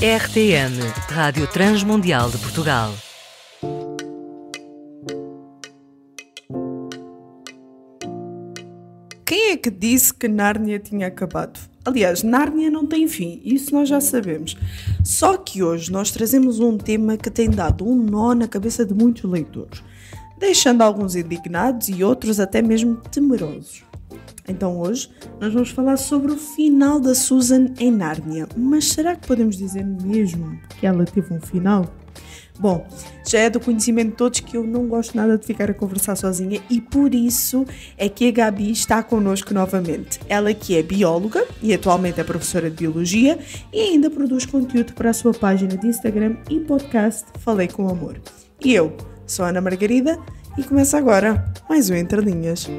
RTM, Rádio Transmundial de Portugal. Quem é que disse que Nárnia tinha acabado? Aliás, Nárnia não tem fim, isso nós já sabemos. Só que hoje nós trazemos um tema que tem dado um nó na cabeça de muitos leitores, deixando alguns indignados e outros até mesmo temerosos. Então hoje nós vamos falar sobre o final da Susan em Nárnia. Mas será que podemos dizer mesmo que ela teve um final? Bom, já é do conhecimento de todos que eu não gosto nada de ficar a conversar sozinha e por isso é que a Gabi está connosco novamente. Ela que é bióloga e atualmente é professora de biologia e ainda produz conteúdo para a sua página de Instagram e podcast Falei com Amor. E eu sou a Ana Margarida e começa agora mais um Entre Linhas.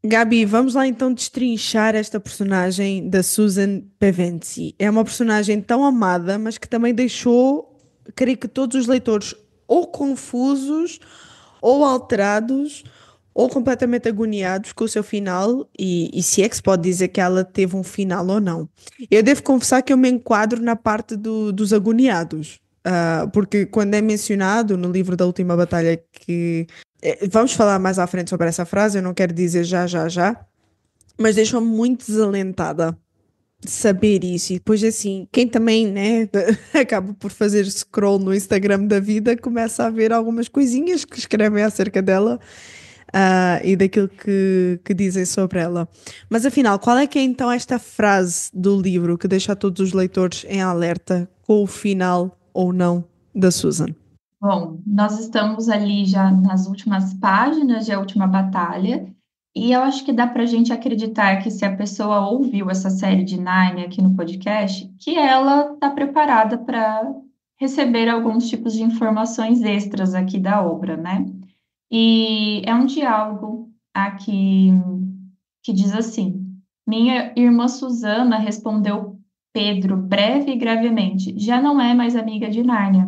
Gabi, vamos lá então destrinchar esta personagem da Susan Pevensey. É uma personagem tão amada, mas que também deixou, creio que todos os leitores ou confusos, ou alterados, ou completamente agoniados com o seu final, e se é que se pode dizer que ela teve um final ou não. Eu devo confessar que eu me enquadro na parte dos agoniados, porque quando é mencionado no livro da Última Batalha que... Vamos falar mais à frente sobre essa frase, eu não quero dizer já, mas deixou-me muito desalentada de saber isso. E depois, assim, quem também, né, acaba por fazer scroll no Instagram da vida, começa a ver algumas coisinhas que escrevem acerca dela, e daquilo que dizem sobre ela. Mas afinal, qual é que é então esta frase do livro que deixa todos os leitores em alerta com o final ou não da Susan? Bom, nós estamos ali já nas últimas páginas de A Última Batalha, e eu acho que dá para a gente acreditar que se a pessoa ouviu essa série de Nárnia aqui no podcast, que ela está preparada para receber alguns tipos de informações extras aqui da obra, né? E é um diálogo aqui que diz assim: minha irmã Susana, respondeu Pedro breve e gravemente, já não é mais amiga de Nárnia.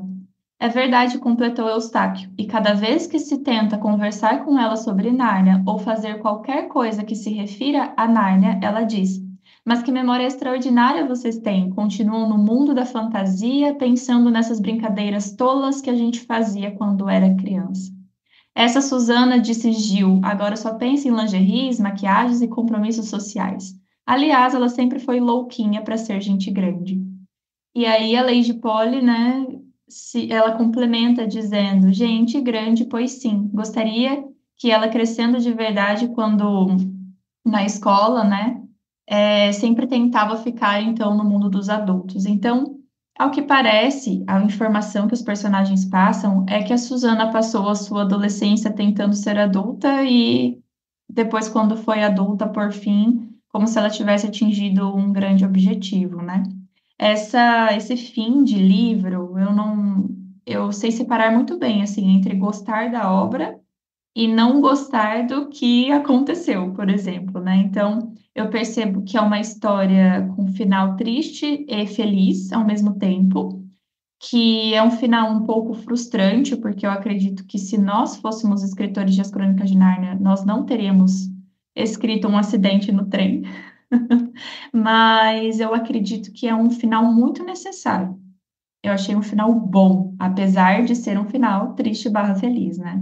É verdade, completou Eustáquio, e cada vez que se tenta conversar com ela sobre Nárnia ou fazer qualquer coisa que se refira a Nárnia, ela diz: mas que memória extraordinária vocês têm! Continuam no mundo da fantasia, pensando nessas brincadeiras tolas que a gente fazia quando era criança. Essa Susana, disse Gil, agora só pensa em lingeries, maquiagens e compromissos sociais. Aliás, ela sempre foi louquinha para ser gente grande. E aí a Lady Polly, né, ela complementa dizendo, gente grande, pois sim, gostaria que ela crescendo de verdade quando na escola, né, sempre tentava ficar então no mundo dos adultos. Então, ao que parece, a informação que os personagens passam é que a Susana passou a sua adolescência tentando ser adulta e depois, quando foi adulta, por fim, como se ela tivesse atingido um grande objetivo, né? Esse fim de livro, eu sei separar muito bem, assim, entre gostar da obra e não gostar do que aconteceu, por exemplo, né? Então, eu percebo que é uma história com um final triste e feliz ao mesmo tempo, que é um final um pouco frustrante, porque eu acredito que se nós fôssemos escritores de As Crônicas de Nárnia, nós não teríamos escrito um acidente no trem, mas eu acredito que é um final muito necessário. Eu achei um final bom, apesar de ser um final triste barra feliz, né?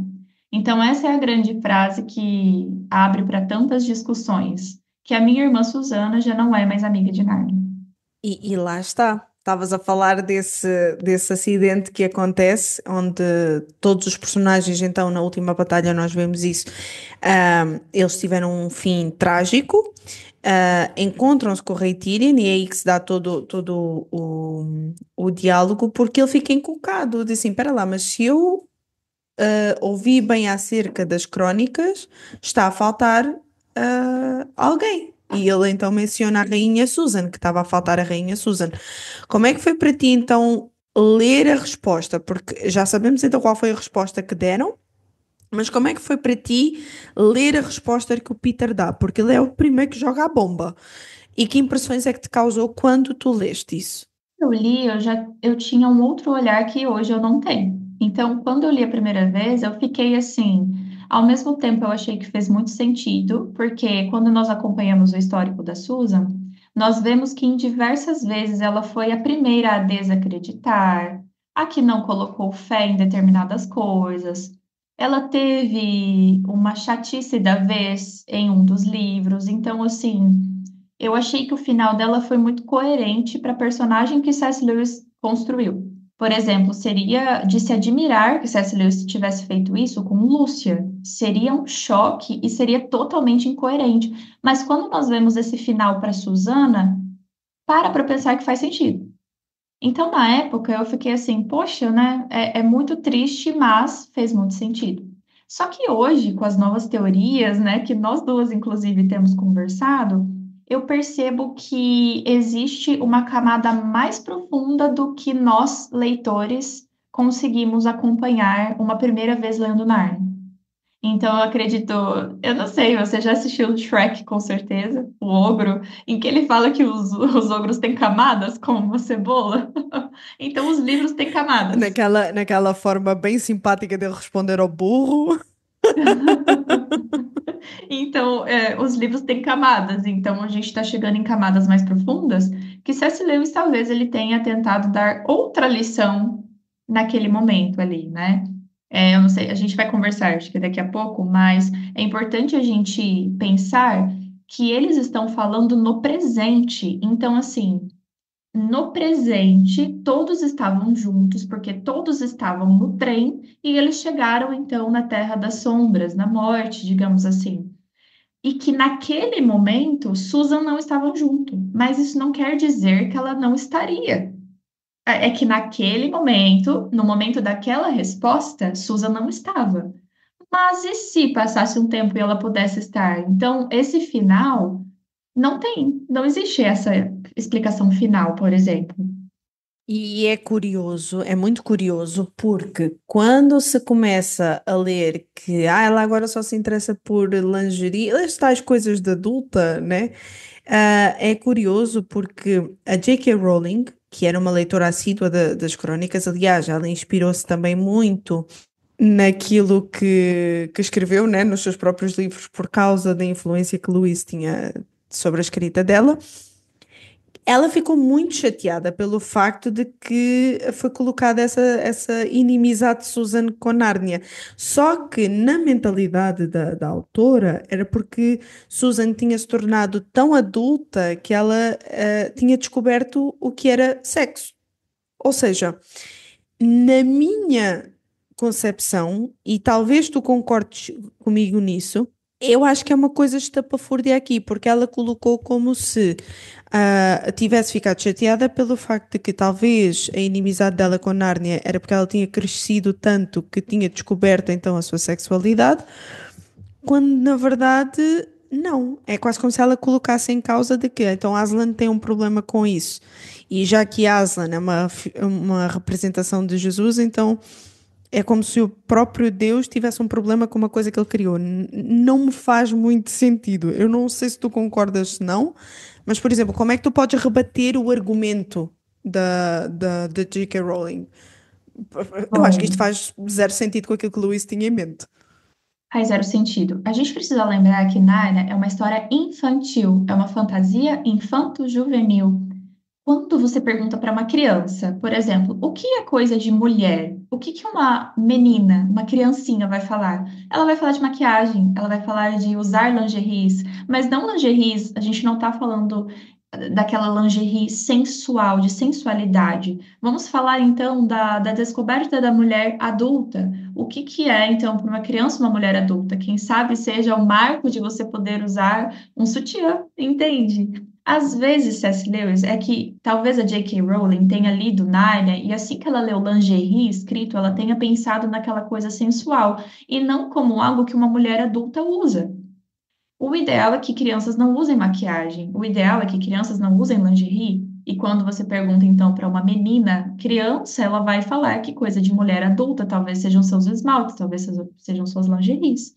Então, essa é a grande frase que abre para tantas discussões, que a minha irmã Susana já não é mais amiga de Nárnia. E lá está. Estavas a falar desse acidente que acontece, onde todos os personagens, então, na última batalha nós vemos isso, eles tiveram um fim trágico, encontram-se com o rei Tyrion e é aí que se dá todo o diálogo, porque ele fica encucado, diz assim, espera lá, mas se eu ouvi bem acerca das crónicas, está a faltar alguém. E ele então menciona a Rainha Susan, que estava a faltar a Rainha Susan. Como é que foi para ti então ler a resposta? Porque já sabemos então qual foi a resposta que deram, mas como é que foi para ti ler a resposta que o Peter dá? Porque ele é o primeiro que joga a bomba. E que impressões é que te causou quando tu leste isso? Eu li, eu tinha um outro olhar que hoje eu não tenho. Então, quando eu li a primeira vez, eu fiquei assim, Ao mesmo tempo, eu achei que fez muito sentido, porque quando nós acompanhamos o histórico da Susan, nós vemos que em diversas vezes ela foi a primeira a desacreditar, a que não colocou fé em determinadas coisas. Ela teve uma chatice da vez em um dos livros, então, assim, eu achei que o final dela foi muito coerente para a personagem que C.S. Lewis construiu. Por exemplo, seria de se admirar que C.S. Lewis tivesse feito isso com Lúcia. Seria um choque e seria totalmente incoerente. Mas quando nós vemos esse final para Susana, para pensar que faz sentido. Então, na época, eu fiquei assim, poxa, né? É muito triste, mas fez muito sentido. Só que hoje, com as novas teorias, né, que nós duas, inclusive, temos conversado, eu percebo que existe uma camada mais profunda do que nós, leitores, conseguimos acompanhar uma primeira vez lendo Narnia. Então, eu acredito, eu não sei, você já assistiu o Shrek, com certeza, o ogro, em que ele fala que os ogros têm camadas, como uma cebola. Então, os livros têm camadas. Naquela forma bem simpática de responder ao burro. Então, os livros têm camadas. Então, a gente está chegando em camadas mais profundas, que C.S. Lewis talvez ele tenha tentado dar outra lição naquele momento ali, né? Eu não sei, a gente vai conversar, acho que daqui a pouco, mas é importante a gente pensar que eles estão falando no presente. Então, assim, no presente, todos estavam juntos, porque todos estavam no trem, e eles chegaram, então, na Terra das Sombras, na morte, digamos assim. E que naquele momento, Susan não estava junto, mas isso não quer dizer que ela não estaria. É que naquele momento, no momento daquela resposta, Susan não estava. Mas e se passasse um tempo e ela pudesse estar? Então, esse final não existe essa explicação final, por exemplo. E é curioso, é muito curioso, porque quando se começa a ler que ela agora só se interessa por lingerie, as tais coisas de adulta, né? É curioso porque a J.K. Rowling, que era uma leitora assídua das crónicas, aliás, ela inspirou-se também muito naquilo que escreveu, né, nos seus próprios livros por causa da influência que Lewis tinha sobre a escrita dela. Ela ficou muito chateada pelo facto de que foi colocada essa inimizade de Susan com Nárnia. Só que na mentalidade da autora era porque Susan tinha se tornado tão adulta que ela tinha descoberto o que era sexo. Ou seja, na minha concepção, e talvez tu concordes comigo nisso, eu acho que é uma coisa estapafúrdia aqui, porque ela colocou como se tivesse ficado chateada pelo facto de que talvez a inimizade dela com Nárnia era porque ela tinha crescido tanto que tinha descoberto então a sua sexualidade, quando na verdade não. É quase como se ela colocasse em causa de que então Aslan tem um problema com isso. E já que Aslan é uma representação de Jesus, então é como se o próprio Deus tivesse um problema com uma coisa que ele criou. Não me faz muito sentido. Eu não sei se tu concordas, se não, mas, por exemplo, como é que tu podes rebater o argumento da J.K. Rowling? Eu acho que isto Bom, faz zero sentido com aquilo que o Lewis tinha em mente. faz zero sentido. A gente precisa lembrar que Narnia é uma história infantil, é uma fantasia infanto-juvenil. Quando você pergunta para uma criança, por exemplo, o que é coisa de mulher? O que que uma menina, uma criancinha vai falar? Ela vai falar de maquiagem, ela vai falar de usar lingeries, mas não lingeries, a gente não está falando daquela lingerie sensual, de sensualidade. Vamos falar então da descoberta da mulher adulta. O que que é então para uma criança uma mulher adulta? Quem sabe seja o marco de você poder usar um sutiã, entende? Às vezes, C.S. Lewis, é que talvez a J.K. Rowling tenha lido Narnia e assim que ela leu lingerie escrito, ela tenha pensado naquela coisa sensual e não como algo que uma mulher adulta usa. O ideal é que crianças não usem maquiagem. O ideal é que crianças não usem lingerie. E quando você pergunta, então, para uma menina criança, ela vai falar que coisa de mulher adulta, talvez sejam seus esmaltes, talvez sejam suas lingeries.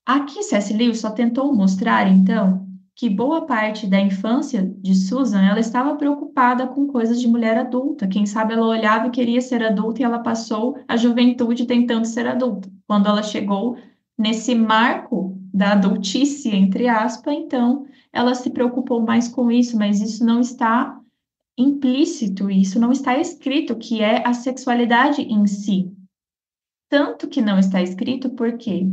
Aqui, C.S. Lewis só tentou mostrar, então, que boa parte da infância de Susan, ela estava preocupada com coisas de mulher adulta. Quem sabe ela olhava e queria ser adulta e ela passou a juventude tentando ser adulta. Quando ela chegou nesse marco da adultice, entre aspas, então ela se preocupou mais com isso, mas isso não está implícito, isso não está escrito, que é a sexualidade em si. Tanto que não está escrito porque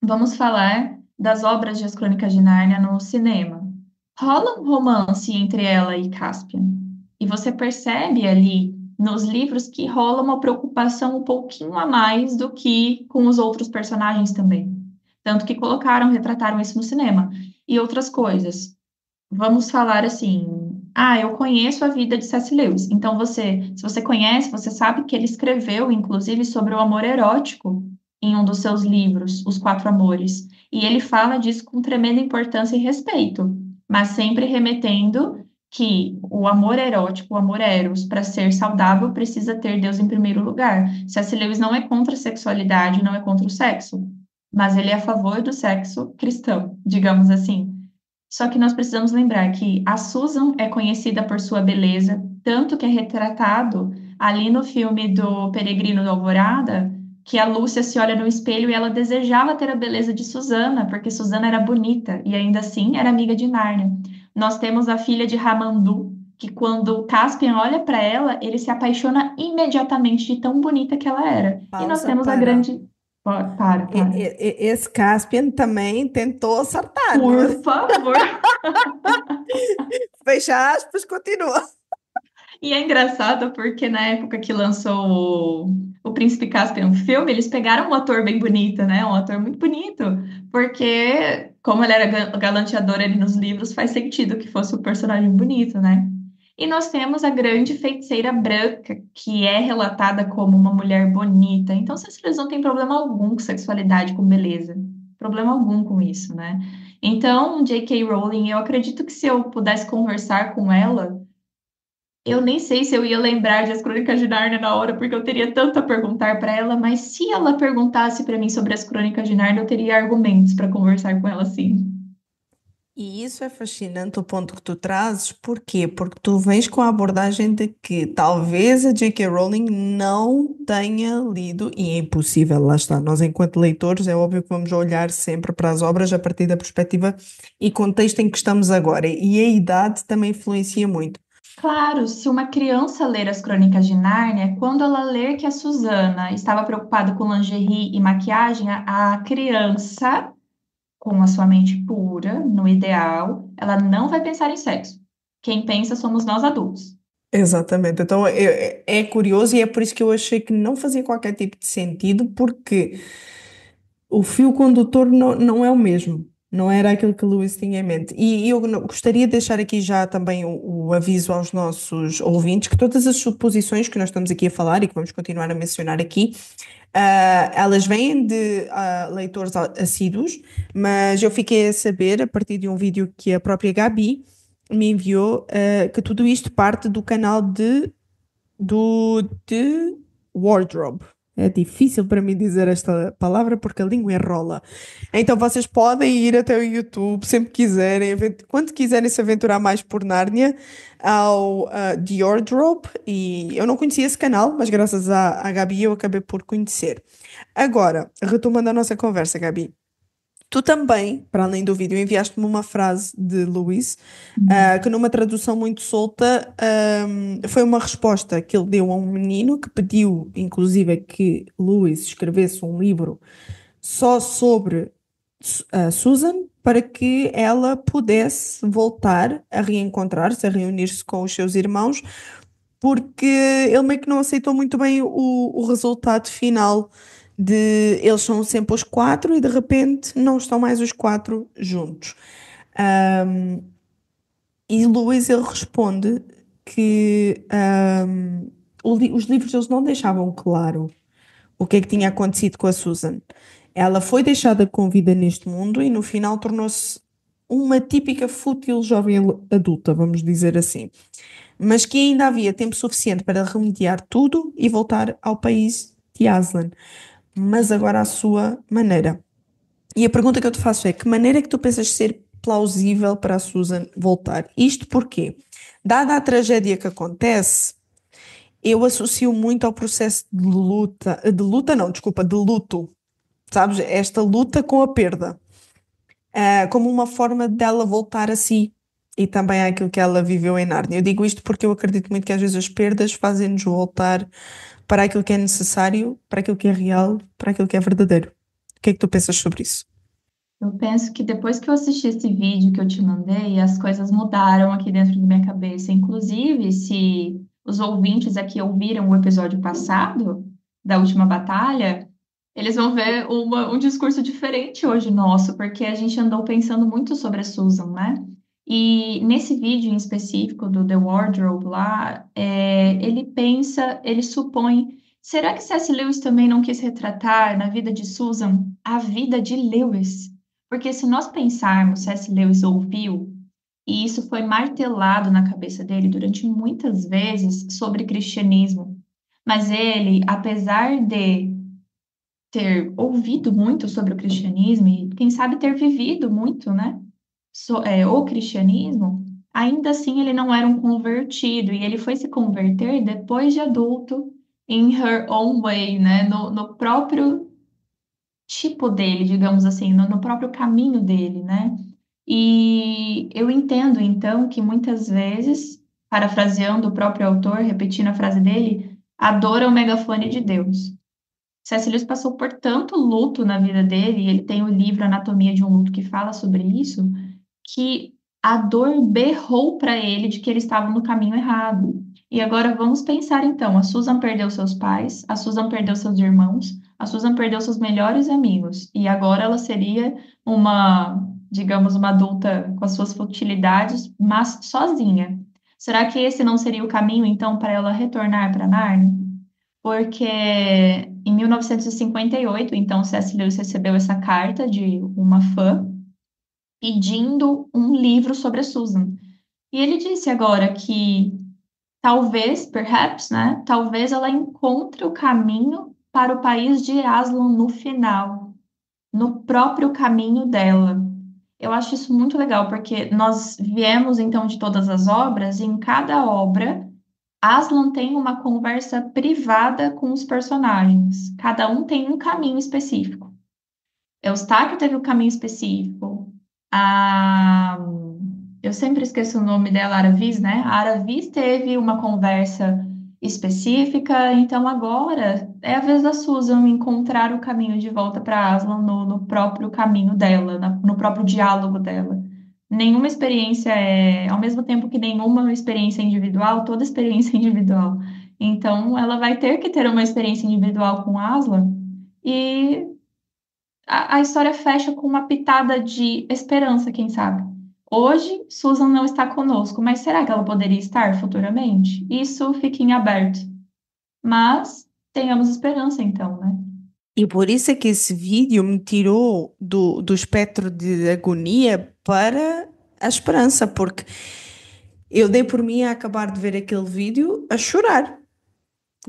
vamos falar das obras de As Crônicas de Nárnia no cinema. Rola um romance entre ela e Caspian. E você percebe ali nos livros que rola uma preocupação um pouquinho a mais do que com os outros personagens também. Tanto que colocaram, retrataram isso no cinema. E outras coisas. Vamos falar assim, eu conheço a vida de C.S. Lewis. Então se você conhece, você sabe que ele escreveu, inclusive, sobre o amor erótico em um dos seus livros, Os Quatro Amores. E ele fala disso com tremenda importância e respeito, mas sempre remetendo que o amor erótico, o amor eros, para ser saudável, precisa ter Deus em primeiro lugar. C.S. Lewis não é contra a sexualidade, não é contra o sexo, mas ele é a favor do sexo cristão, digamos assim. Só que nós precisamos lembrar que a Susan é conhecida por sua beleza, tanto que é retratado ali no filme do Peregrino da Alvorada, que a Lúcia se olha no espelho e ela desejava ter a beleza de Susana, porque Susana era bonita e ainda assim era amiga de Nárnia. Nós temos a filha de Ramandu, que quando Caspian olha para ela, ele se apaixona imediatamente de tão bonita que ela era. E nós Pausa temos a para. grande. Para. Esse Caspian também tentou acertar, não é? Por favor. Fecha aspas, continua. E é engraçado porque na época que lançou o Príncipe Caspian filme, eles pegaram um ator bem bonito, né? Um ator muito bonito, porque como ele era galanteador ali nos livros, faz sentido que fosse um personagem bonito, né? E nós temos a grande feiticeira branca, que é relatada como uma mulher bonita. Então, eles não têm problema algum com sexualidade, com beleza. Problema algum com isso, né? Então, J.K. Rowling, eu acredito que se eu pudesse conversar com ela, eu nem sei se eu ia lembrar de As Crônicas de Nárnia na hora, porque eu teria tanto a perguntar para ela, mas se ela perguntasse para mim sobre As Crônicas de Nárnia, eu teria argumentos para conversar com ela, sim. E isso é fascinante o ponto que tu trazes, porquê? Porque tu vens com a abordagem de que talvez a J.K. Rowling não tenha lido, e é impossível, lá está, nós enquanto leitores é óbvio que vamos olhar sempre para as obras a partir da perspectiva e contexto em que estamos agora, e a idade também influencia muito. Claro, se uma criança ler As Crônicas de Nárnia, quando ela ler que a Susana estava preocupada com lingerie e maquiagem, a criança, com a sua mente pura, no ideal, ela não vai pensar em sexo. Quem pensa somos nós adultos. Exatamente, então é curioso e é por isso que eu achei que não fazia qualquer tipo de sentido, porque o fio condutor não é o mesmo, não era aquilo que o Lewis tinha em mente. E eu gostaria de deixar aqui já também o aviso aos nossos ouvintes que todas as suposições que nós estamos aqui a falar e que vamos continuar a mencionar aqui, elas vêm de leitores assíduos, mas eu fiquei a saber, a partir de um vídeo que a própria Gabi me enviou, que tudo isto parte do canal de Wardrobe. É difícil para mim dizer esta palavra porque a língua enrola. Então vocês podem ir até o YouTube sempre quiserem, quando quiserem se aventurar mais por Nárnia, ao The Wardrobe. E eu não conhecia esse canal, mas graças à Gabi eu acabei por conhecer. Agora, retomando a nossa conversa, Gabi. Tu também, para além do vídeo, enviaste-me uma frase de Lewis, que numa tradução muito solta, foi uma resposta que ele deu a um menino que pediu, inclusive, que Lewis escrevesse um livro só sobre a Susan, para que ela pudesse voltar a reencontrar-se, a reunir-se com os seus irmãos, porque ele meio que não aceitou muito bem o resultado final de eles são sempre os quatro e de repente não estão mais os quatro juntos. Um, e Lewis ele responde que os livros eles não deixavam claro o que é que tinha acontecido com a Susan. Ela foi deixada com vida neste mundo e no final tornou-se uma típica fútil jovem adulta, vamos dizer assim, mas que ainda havia tempo suficiente para remediar tudo e voltar ao país de Aslan, mas agora à sua maneira. E a pergunta que eu te faço é: que maneira é que tu pensas ser plausível para a Susan voltar? Isto porque, dada a tragédia que acontece, eu associo muito ao processo de luta não, desculpa, de luto sabes? Esta luta com a perda, como uma forma dela voltar a si e também àquilo que ela viveu em Nárnia. Eu digo isto porque eu acredito muito que às vezes as perdas fazem-nos voltar para aquilo que é necessário, para aquilo que é real, para aquilo que é verdadeiro. O que é que tu pensas sobre isso? Eu penso que depois que eu assisti esse vídeo que eu te mandei, as coisas mudaram aqui dentro da minha cabeça. Inclusive, se os ouvintes aqui ouviram o episódio passado, da última batalha, eles vão ver um discurso diferente hoje nosso, porque a gente andou pensando muito sobre a Susan, né? E nesse vídeo em específico do The Wardrobe lá, ele pensa, ele supõe, será que C.S. Lewis também não quis retratar na vida de Susan a vida de Lewis? Porque se nós pensarmos, C.S. Lewis ouviu, e isso foi martelado na cabeça dele durante muitas vezes sobre cristianismo. Mas ele, apesar de ter ouvido muito sobre o cristianismo e, quem sabe, ter vivido muito, né, o cristianismo, ainda assim ele não era um convertido, e ele foi se converter depois de adulto, in her own way, né, no próprio tipo dele, digamos assim, no próprio caminho dele, né? E eu entendo, então, que muitas vezes, parafraseando o próprio autor, repetindo a frase dele, a dor é o megafone de Deus. C.S. Lewis passou por tanto luto na vida dele, e ele tem o livro Anatomia de um Luto que fala sobre isso, que a dor berrou para ele de que ele estava no caminho errado. E agora vamos pensar então, a Susan perdeu seus pais, a Susan perdeu seus irmãos, a Susan perdeu seus melhores amigos, e agora ela seria uma, digamos, uma adulta com as suas futilidades, mas sozinha. Será que esse não seria o caminho então para ela retornar para Narnia? Porque em 1958, então, C.S. Lewis recebeu essa carta de uma fã pedindo um livro sobre a Susan. E ele disse agora que talvez, perhaps, né, talvez ela encontre o caminho para o país de Aslan no final, no próprio caminho dela. Eu acho isso muito legal, porque nós viemos então de todas as obras, e em cada obra Aslan tem uma conversa privada com os personagens. Cada um tem um caminho específico. Eustáquio teve um caminho específico. A... Eu sempre esqueço o nome dela, Aravis, né? A Aravis teve uma conversa específica, então agora é a vez da Susan encontrar o caminho de volta para Aslan no próprio caminho dela, no próprio diálogo dela. Nenhuma experiência ao mesmo tempo que nenhuma experiência individual, toda experiência é individual. Então, ela vai ter que ter uma experiência individual com Aslan, e a história fecha com uma pitada de esperança, quem sabe. Hoje, Susan não está conosco, mas será que ela poderia estar futuramente? Isso fica em aberto. Mas tenhamos esperança, então, né? E por isso é que esse vídeo me tirou do espectro de agonia para a esperança, porque eu dei por mim a acabar de ver aquele vídeo a chorar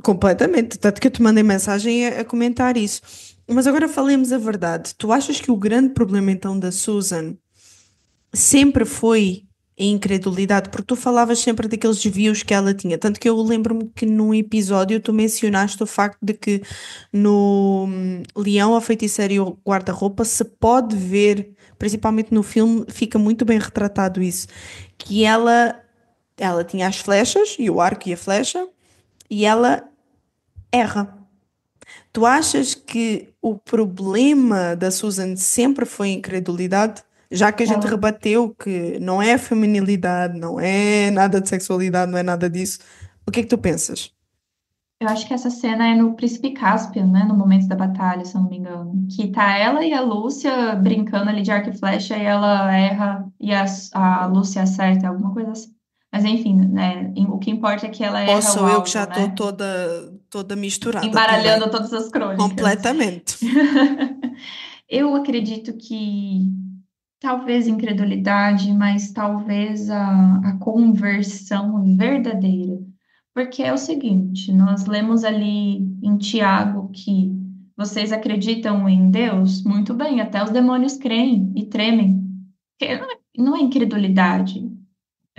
completamente. Tanto que eu te mandei mensagem a comentar isso. Mas agora falemos a verdade. Tu achas que o grande problema então da Susan sempre foi a incredulidade? Porque tu falavas sempre daqueles desvios que ela tinha. Tanto que eu lembro-me que num episódio tu mencionaste o facto de que no Leão, a Feiticeira e o Guarda-Roupa se pode ver, principalmente no filme, fica muito bem retratado isso, que ela tinha as flechas e o arco e a flecha e ela erra. Tu achas que o problema da Susan sempre foi a incredulidade? Já que a gente Ela, rebateu que não é feminilidade, não é nada de sexualidade, não é nada disso, o que é que tu pensas? eu acho que essa cena é no Príncipe Caspian, né? No momento da batalha, se eu não me engano. Que tá ela e a Lúcia brincando ali de arco e flecha, e ela erra e a Lúcia acerta, alguma coisa assim. Mas enfim, né? O que importa é que ela Ou erra o sou eu que já alvo, estou né? toda misturada também? Embaralhando todas as crônicas. Completamente. Eu acredito que talvez incredulidade, mas talvez a conversão verdadeira. Porque é o seguinte, nós lemos ali em Tiago que vocês acreditam em Deus? Muito bem, até os demônios creem e tremem. Porque não é incredulidade.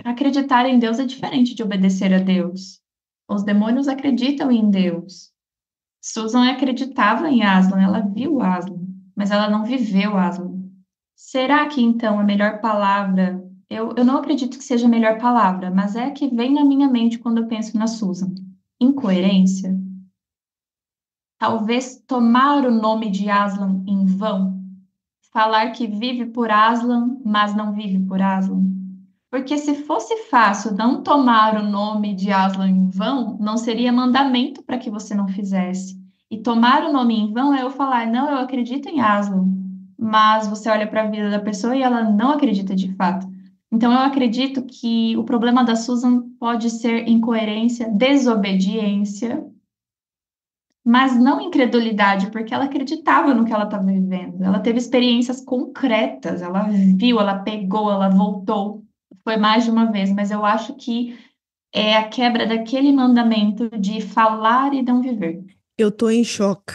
Acreditar em Deus é diferente de obedecer a Deus. Os demônios acreditam em Deus. Susan acreditava em Aslan, ela viu Aslan. mas ela não viveu Aslan. Será que então a melhor palavra, eu não acredito que seja a melhor palavra, mas é a que vem na minha mente quando eu penso na Susan. Incoerência? Talvez tomar o nome de Aslan em vão? Falar que vive por Aslan, mas não vive por Aslan? Porque se fosse fácil não tomar o nome de Aslan em vão, não seria mandamento para que você não fizesse. E tomar o nome em vão é eu falar, não, eu acredito em Aslan, mas você olha para a vida da pessoa e ela não acredita de fato. Então eu acredito que o problema da Susan pode ser incoerência, desobediência, mas não incredulidade, porque ela acreditava no que ela estava vivendo. Ela teve experiências concretas, ela viu, ela pegou, ela voltou. Foi mais de uma vez, mas eu acho que é a quebra daquele mandamento de falar e não viver. Eu estou em choque.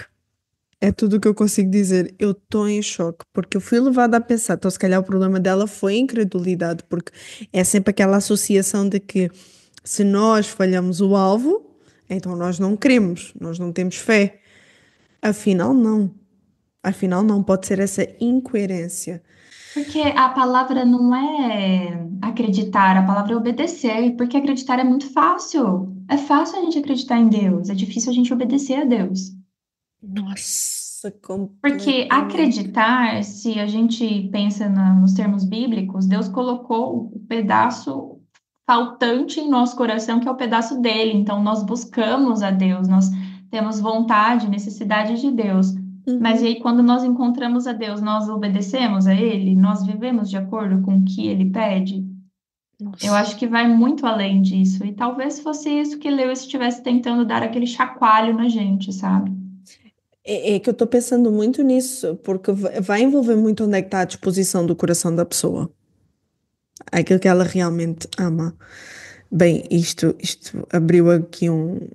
É tudo o que eu consigo dizer. Eu estou em choque, porque eu fui levada a pensar, então se calhar o problema dela foi a incredulidade, porque é sempre aquela associação de que se nós falhamos o alvo, então nós não queremos, nós não temos fé. Afinal, não. Afinal, não pode ser essa incoerência. Porque a palavra não é acreditar, a palavra é obedecer, porque acreditar é muito fácil. É fácil a gente acreditar em Deus, é difícil a gente obedecer a Deus. Nossa, Porque completamente. acreditar, se a gente pensa nos termos bíblicos, Deus colocou o pedaço faltante em nosso coração, que é o pedaço dele. Então, nós buscamos a Deus, nós temos vontade, necessidade de Deus. Mas e Uhum. aí, quando nós encontramos a Deus, nós obedecemos a Ele? Nós vivemos de acordo com o que Ele pede? Eu Nossa. acho que vai muito além disso. E talvez fosse isso que Lewis estivesse tentando dar aquele chacoalho na gente, sabe? É que eu estou pensando muito nisso, porque vai envolver muito onde é que está a disposição do coração da pessoa, aquilo que ela realmente ama. Bem, isto abriu aqui um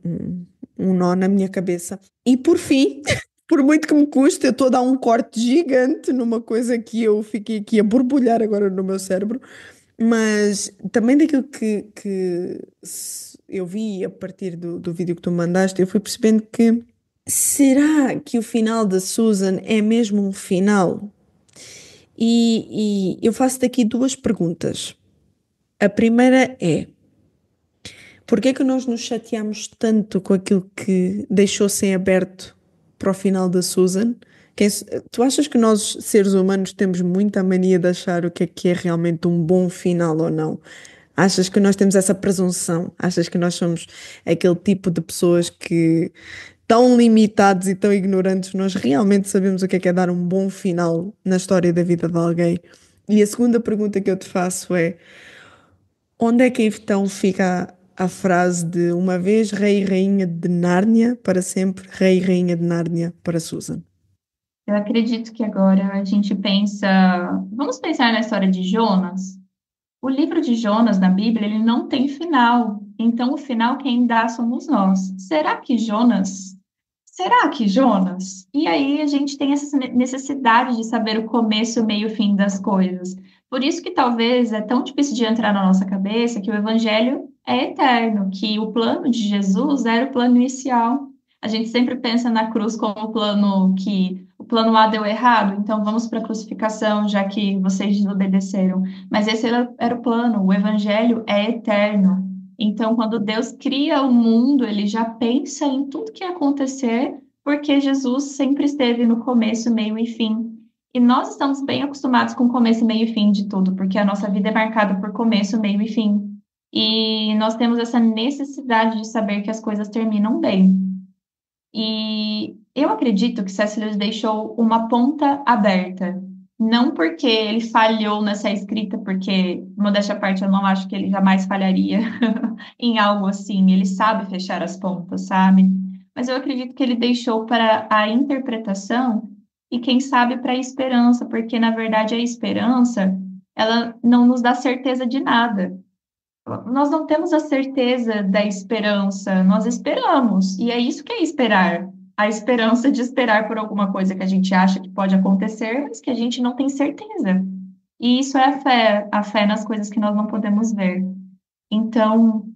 nó na minha cabeça. E por fim, por muito que me custe, eu estou a dar um corte gigante numa coisa que eu fiquei aqui a borbulhar agora no meu cérebro, mas também daquilo que eu vi a partir do vídeo que tu me mandaste, eu fui percebendo que será que o final da Susan é mesmo um final? E eu faço daqui duas perguntas. A primeira é: porquê é que nós nos chateamos tanto com aquilo que deixou sem aberto para o final da Susan? Tu achas que nós, seres humanos, temos muita mania de achar o que é realmente um bom final ou não? Achas que nós temos essa presunção? Achas que nós somos aquele tipo de pessoas que, tão limitados e tão ignorantes, nós realmente sabemos o que é dar um bom final na história da vida de alguém? E a segunda pergunta que eu te faço é: onde é que então fica a frase de uma vez rei e rainha de Nárnia, para sempre rei e rainha de Nárnia para Susan? Eu acredito que agora a gente pensa. Vamos pensar na história de Jonas. O livro de Jonas na Bíblia, ele não tem final. Então, o final quem dá somos nós. Será que Jonas? Será que Jonas? E aí a gente tem essa necessidade de saber o começo, o meio e o fim das coisas. Por isso que talvez é tão difícil de entrar na nossa cabeça que o evangelho é eterno, que o plano de Jesus era o plano inicial. A gente sempre pensa na cruz como o plano que o plano A deu errado, então vamos para a crucificação, já que vocês desobedeceram. Mas esse era o plano, o evangelho é eterno. Então, quando Deus cria o mundo, ele já pensa em tudo que ia acontecer, porque Jesus sempre esteve no começo, meio e fim. E nós estamos bem acostumados com começo, meio e fim de tudo, porque a nossa vida é marcada por começo, meio e fim. E nós temos essa necessidade de saber que as coisas terminam bem. E eu acredito que C.S. Lewis deixou uma ponta aberta. Não porque ele falhou nessa escrita, porque, modéstia à parte, eu não acho que ele jamais falharia em algo assim. Ele sabe fechar as pontas, sabe? Mas eu acredito que ele deixou para a interpretação e, quem sabe, para a esperança, porque, na verdade, a esperança, ela não nos dá certeza de nada. Nós não temos a certeza da esperança, nós esperamos, e é isso que é esperar. A esperança de esperar por alguma coisa que a gente acha que pode acontecer, mas que a gente não tem certeza. E isso é a fé nas coisas que nós não podemos ver. Então,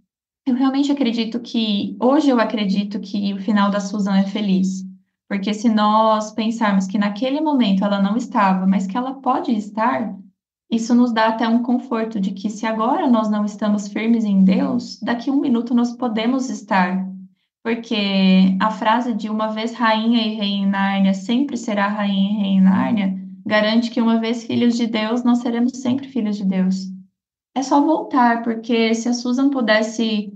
eu realmente acredito que, hoje eu acredito que o final da Susan é feliz. Porque se nós pensarmos que naquele momento ela não estava, mas que ela pode estar, isso nos dá até um conforto de que se agora nós não estamos firmes em Deus, daqui a um minuto nós podemos estar. Porque a frase de uma vez rainha e rei em Nárnia, sempre será rainha e rei em Nárnia, garante que uma vez filhos de Deus, nós seremos sempre filhos de Deus. É só voltar, porque se a Susan pudesse,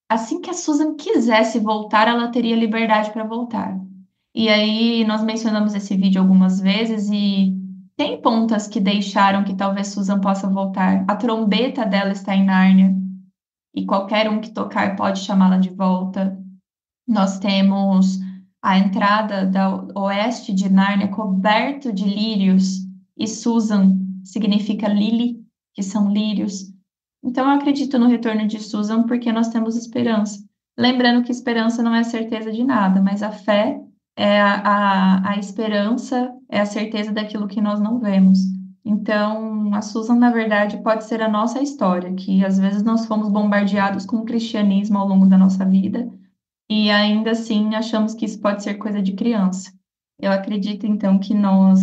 assim que a Susan quisesse voltar, ela teria liberdade para voltar. E aí nós mencionamos esse vídeo algumas vezes e tem pontas que deixaram que talvez Susan possa voltar. A trombeta dela está em Nárnia e qualquer um que tocar pode chamá-la de volta. Nós temos a entrada da oeste de Nárnia coberto de lírios e Susan significa Lily, que são lírios. Então eu acredito no retorno de Susan porque nós temos esperança. Lembrando que esperança não é certeza de nada, mas a fé é a esperança, é a certeza daquilo que nós não vemos. Então, a Susan, na verdade, pode ser a nossa história, que às vezes nós fomos bombardeados com o cristianismo ao longo da nossa vida, e ainda assim achamos que isso pode ser coisa de criança. Eu acredito, então, que nós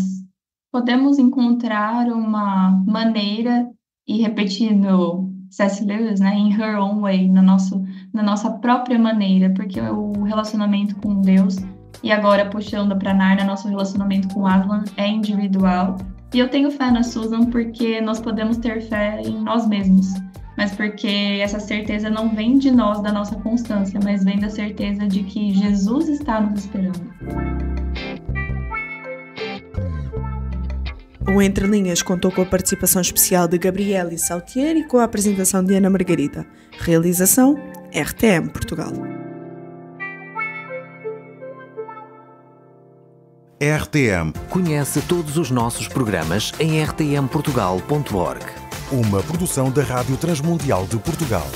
podemos encontrar uma maneira, e repetindo C.S. Lewis, né, in her own way, na nossa própria maneira, porque o relacionamento com Deus, e agora puxando para Nárnia, nosso relacionamento com Aslan é individual. E eu tenho fé na Susan porque nós podemos ter fé em nós mesmos, mas porque essa certeza não vem de nós, da nossa constância, mas vem da certeza de que Jesus está nos esperando. O Entre Linhas contou com a participação especial de Gabriele Saltier e com a apresentação de Ana Margarida. Realização RTM Portugal. RTM. Conhece todos os nossos programas em rtmportugal.org. Uma produção da Rádio Transmundial de Portugal.